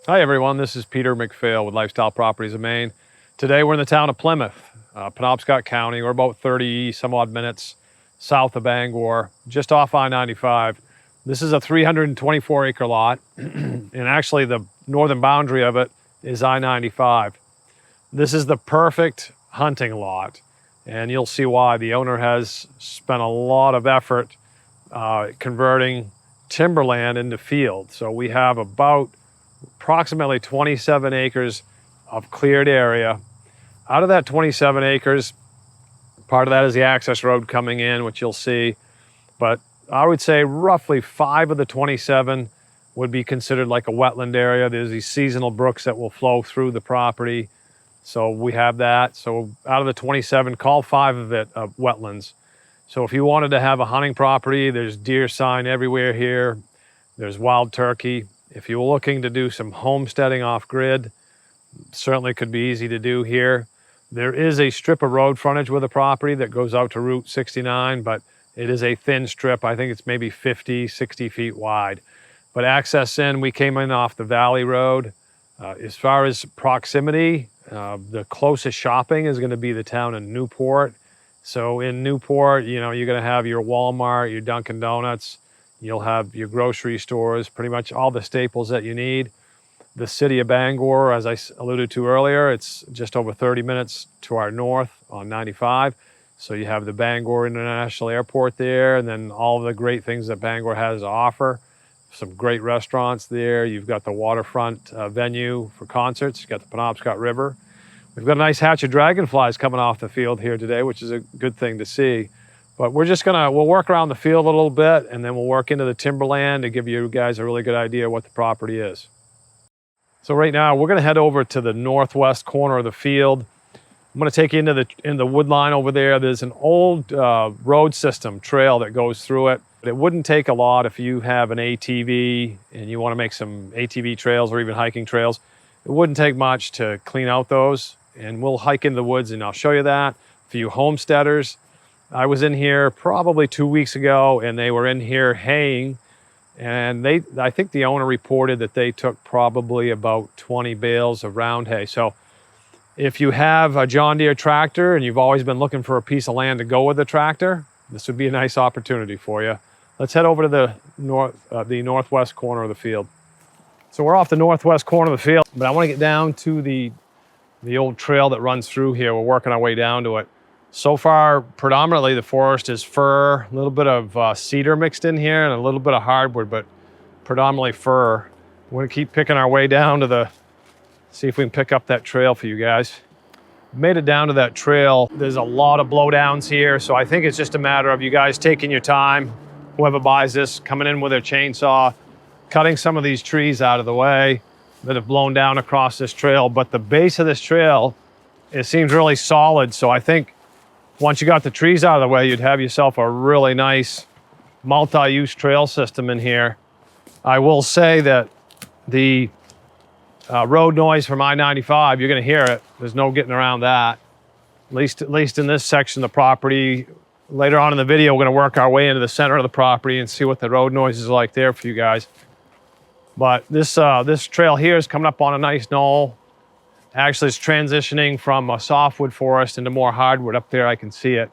Hi everyone, this is Peter McPhail with Lifestyle Properties of Maine. Today we're in the town of Plymouth, Penobscot County. We're about 30 some odd minutes south of Bangor, just off I-95. This is a 324 acre lot, and actually the northern boundary of it is I-95. This is the perfect hunting lot, and you'll see why. The owner has spent a lot of effort converting timberland into field. So we have about approximately 27 acres of cleared area. Out of that 27 acres, part of that is the access road coming in, which you'll see, but I would say roughly 5 of the 27 would be considered like a wetland area. There's these seasonal brooks that will flow through the property, so we have that. So out of the 27, call 5 of it wetlands. So if you wanted to have a hunting property, there's deer sign everywhere here. There's wild turkey. If you're looking to do some homesteading off-grid, certainly could be easy to do here. There is a strip of road frontage with the property that goes out to Route 69, but it is a thin strip. I think it's maybe 50, 60 feet wide. But access in, we came in off the Valley Road. As far as proximity, the closest shopping is going to be the town of Newport. So in Newport, you know, you're going to have your Walmart, your Dunkin' Donuts. You'll have your grocery stores, pretty much all the staples that you need. The city of Bangor, as I alluded to earlier, it's just over 30 minutes to our north on 95. So you have the Bangor International Airport there, and then all the great things that Bangor has to offer. Some great restaurants there. You've got the waterfront venue for concerts. You've got the Penobscot River. We've got a nice hatch of dragonflies coming off the field here today, which is a good thing to see. But we'll work around the field a little bit, and then we'll work into the timberland to give you guys a really good idea of what the property is. So right now, we're gonna head over to the northwest corner of the field. I'm gonna take you into the wood line over there. There's an old road system trail that goes through it. It wouldn't take a lot if you have an ATV and you wanna make some ATV trails or even hiking trails. It wouldn't take much to clean out those, and we'll hike into the woods and I'll show you that. For you homesteaders, I was in here probably 2 weeks ago, and they were in here haying, and I think the owner reported that they took probably about 20 bales of round hay. So if you have a John Deere tractor and you've always been looking for a piece of land to go with the tractor, this would be a nice opportunity for you. Let's head over to the northwest corner of the field. So we're off the northwest corner of the field, but I want to get down to the old trail that runs through here. We're working our way down to it. So far, predominantly the forest is fir, a little bit of cedar mixed in here and a little bit of hardwood, but predominantly fir. We're gonna keep picking our way down to see if we can pick up that trail for you guys. Made it down to that trail. There's a lot of blowdowns here, so I think it's just a matter of you guys taking your time, whoever buys this, coming in with their chainsaw, cutting some of these trees out of the way that have blown down across this trail. But the base of this trail, it seems really solid, so I think once you got the trees out of the way, you'd have yourself a really nice multi-use trail system in here. I will say that the road noise from I-95, you're gonna hear it. There's no getting around that. At least in this section of the property. Later on in the video, we're gonna work our way into the center of the property and see what the road noise is like there for you guys. But this trail here is coming up on a nice knoll. Actually, it's transitioning from a softwood forest into more hardwood. Up there, I can see it.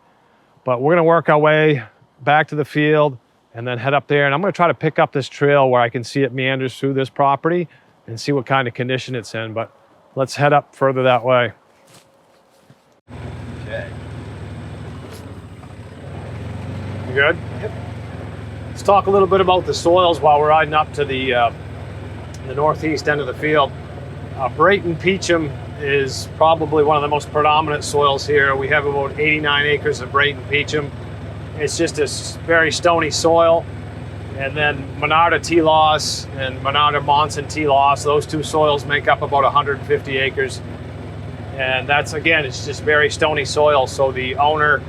But we're gonna work our way back to the field and then head up there. And I'm gonna try to pick up this trail where I can see it meanders through this property and see what kind of condition it's in. But let's head up further that way. Okay. You good? Yep. Let's talk a little bit about the soils while we're riding up to the northeast end of the field. Brayton Peacham is probably one of the most predominant soils here. We have about 89 acres of Brayton Peacham. It's just a very stony soil. And then Monarda T-Loss and Monarda Monson T-Loss, those two soils make up about 150 acres. And that's, again, it's just very stony soil. So the owner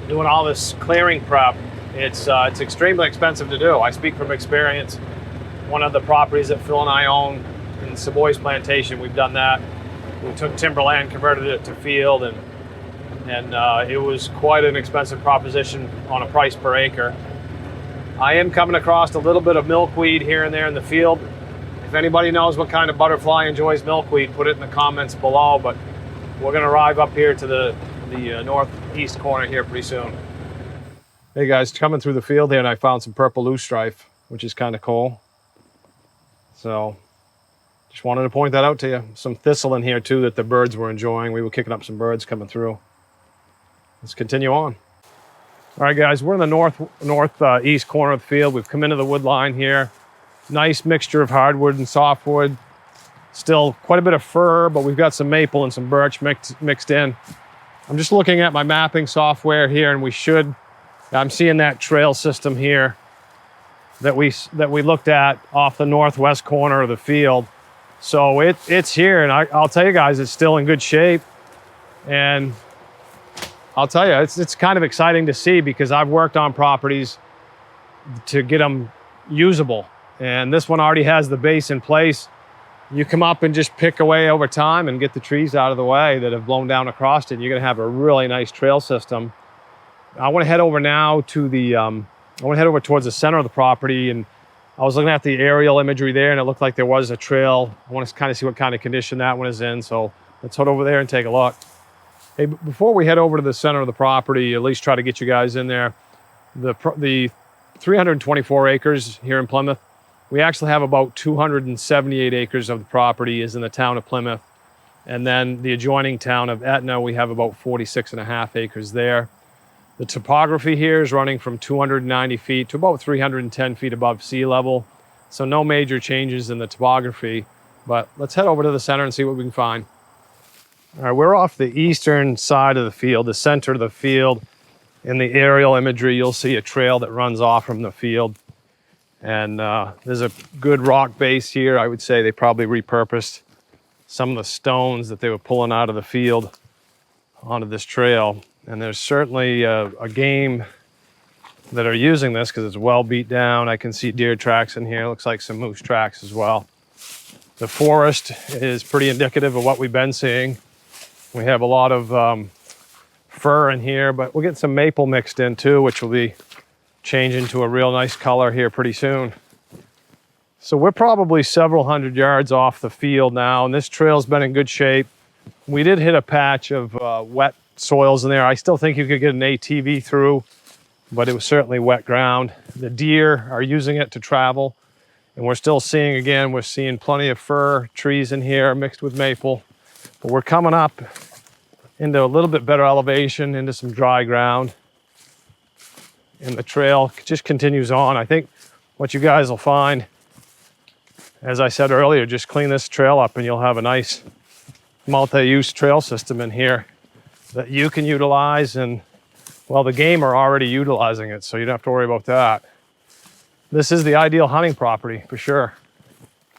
doing all this clearing prep, it's extremely expensive to do. I speak from experience. One of the properties that Phil and I own in Savoy's Plantation, we've done that. We took timberland, converted it to field, and it was quite an expensive proposition on a price per acre. I am coming across a little bit of milkweed here and there in the field. If If anybody knows what kind of butterfly enjoys milkweed, put it in the comments below. But we're gonna arrive up here to the northeast corner here pretty soon. Hey guys, coming through the field here, and I found some purple loosestrife, which is kind of cool. So just wanted to point that out to you. Some thistle in here too that the birds were enjoying. We were kicking up some birds coming through. Let's continue on. All right guys, we're in the northeast corner of the field. We've come into the wood line here. Nice mixture of hardwood and softwood. Still quite a bit of fir, but we've got some maple and some birch mixed in. I'm just looking at my mapping software here, and I'm seeing that trail system here that we looked at off the northwest corner of the field. So it's here, and I'll tell you guys, it's still in good shape. And I'll tell you, it's kind of exciting to see, because I've worked on properties to get them usable. And this one already has the base in place. You come up and just pick away over time and get the trees out of the way that have blown down across it. You're gonna have a really nice trail system. I wanna head over now to towards the center of the property, and I was looking at the aerial imagery there, and it looked like there was a trail. I wanna kind of see what kind of condition that one is in. So let's head over there and take a look. Hey, before we head over to the center of the property, at least try to get you guys in there, the 324 acres here in Plymouth, we actually have about 278 acres of the property is in the town of Plymouth. And then the adjoining town of Etna, we have about 46.5 acres there. The topography here is running from 290 feet to about 310 feet above sea level. So no major changes in the topography, but let's head over to the center and see what we can find. All right, we're off the eastern side of the field, the center of the field. In the aerial imagery, you'll see a trail that runs off from the field. And there's a good rock base here. I would say they probably repurposed some of the stones that they were pulling out of the field onto this trail. And there's certainly a game that are using this, because it's well beat down. I can see deer tracks in here. Looks like some moose tracks as well. The forest is pretty indicative of what we've been seeing. We have a lot of fir in here, but we'll get some maple mixed in too, which will be changing to a real nice color here pretty soon. So we're probably several hundred yards off the field now, and this trail's been in good shape. We did hit a patch of wet soils in there. I still think you could get an ATV through, but it was certainly wet ground. The deer are using it to travel, and we're still seeing, again, we're seeing plenty of fir trees in here mixed with maple. But we're coming up into a little bit better elevation, into some dry ground. And the trail just continues on. I think what you guys will find, as I said earlier, just clean this trail up and you'll have a nice multi-use trail system in here that you can utilize. And well, the game are already utilizing it, so you don't have to worry about that. This is the ideal hunting property for sure.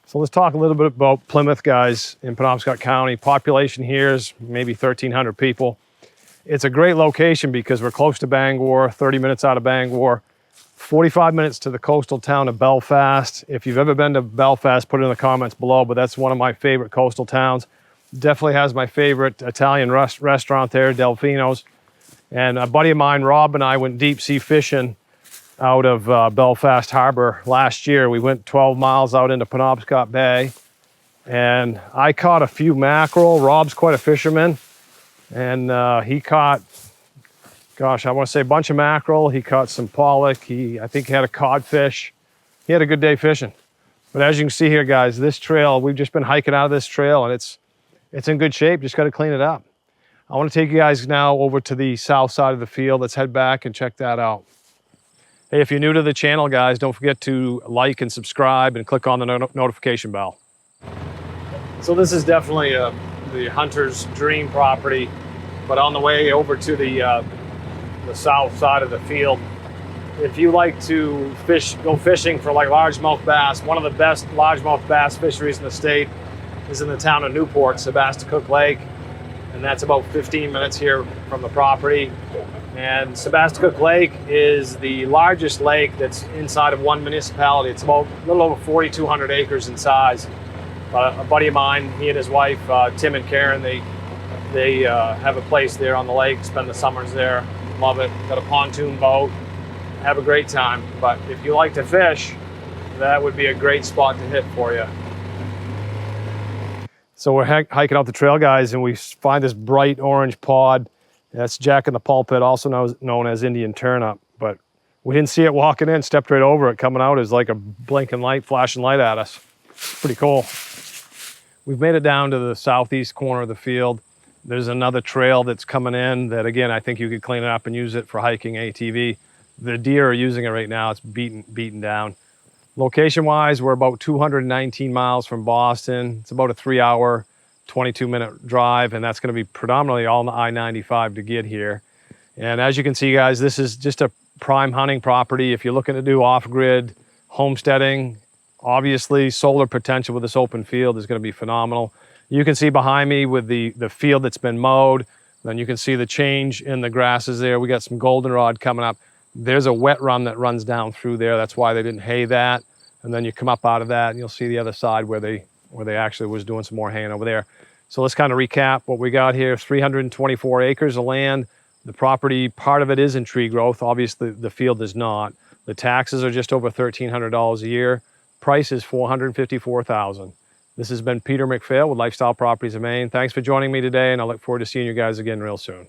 So let's talk a little bit about Plymouth, guys, in Penobscot County. Population here is maybe 1,300 people. It's a great location because we're close to Bangor, 30 minutes out of Bangor, 45 minutes to the coastal town of Belfast. If you've ever been to Belfast, put it in the comments below, but that's one of my favorite coastal towns. Definitely has my favorite Italian restaurant there, Delfino's. And a buddy of mine, Rob, and I went deep sea fishing out of Belfast Harbor last year. We went 12 miles out into Penobscot Bay, and I caught a few mackerel. Rob's quite a fisherman, and he caught, gosh, I want to say a bunch of mackerel. He caught some pollock. I think he had a codfish. He had a good day fishing. But as you can see here, guys, this trail, we've just been hiking out of this trail, and it's in good shape. Just got to clean it up. I want to take you guys now over to the south side of the field. Let's head back and check that out. Hey, if you're new to the channel, guys, don't forget to like and subscribe and click on the notification bell. So this is definitely the hunter's dream property, but on the way over to the south side of the field, if you like to go fishing for like largemouth bass, one of the best largemouth bass fisheries in the state is in the town of Newport, Sebasticook Lake, and that's about 15 minutes here from the property. And Sebasticook Lake is the largest lake that's inside of one municipality. It's about a little over 4,200 acres in size. A buddy of mine, he and his wife, Tim and Karen, they have a place there on the lake, spend the summers there, love it. Got a pontoon boat, have a great time. But if you like to fish, that would be a great spot to hit for you. So we're hiking out the trail, guys, and we find this bright orange pod. That's Jack in the pulpit, also known as Indian turnip. But we didn't see it walking in, stepped right over it. Coming out is like a blinking light, flashing light at us. Pretty cool. We've made it down to the southeast corner of the field. There's another trail that's coming in that, again, I think you could clean it up and use it for hiking ATV. The deer are using it right now. It's beaten down. Location-wise, we're about 219 miles from Boston. It's about a 3-hour, 22-minute drive, and that's going to be predominantly all on the I-95 to get here. And as you can see, guys, this is just a prime hunting property. If you're looking to do off-grid homesteading, obviously solar potential with this open field is going to be phenomenal. You can see behind me with the field that's been mowed. Then you can see the change in the grasses there. We got some goldenrod coming up. There's a wet run that runs down through there. That's why they didn't hay that. And then you come up out of that and you'll see the other side where they actually was doing some more haying over there. So let's kind of recap what we got here. 324 acres of land. The property, part of it is in tree growth. Obviously the field is not. The taxes are just over $1,300 a year. Price is $454,000. This has been Peter McPhail with Lifestyle Properties of Maine. Thanks for joining me today, and I look forward to seeing you guys again real soon.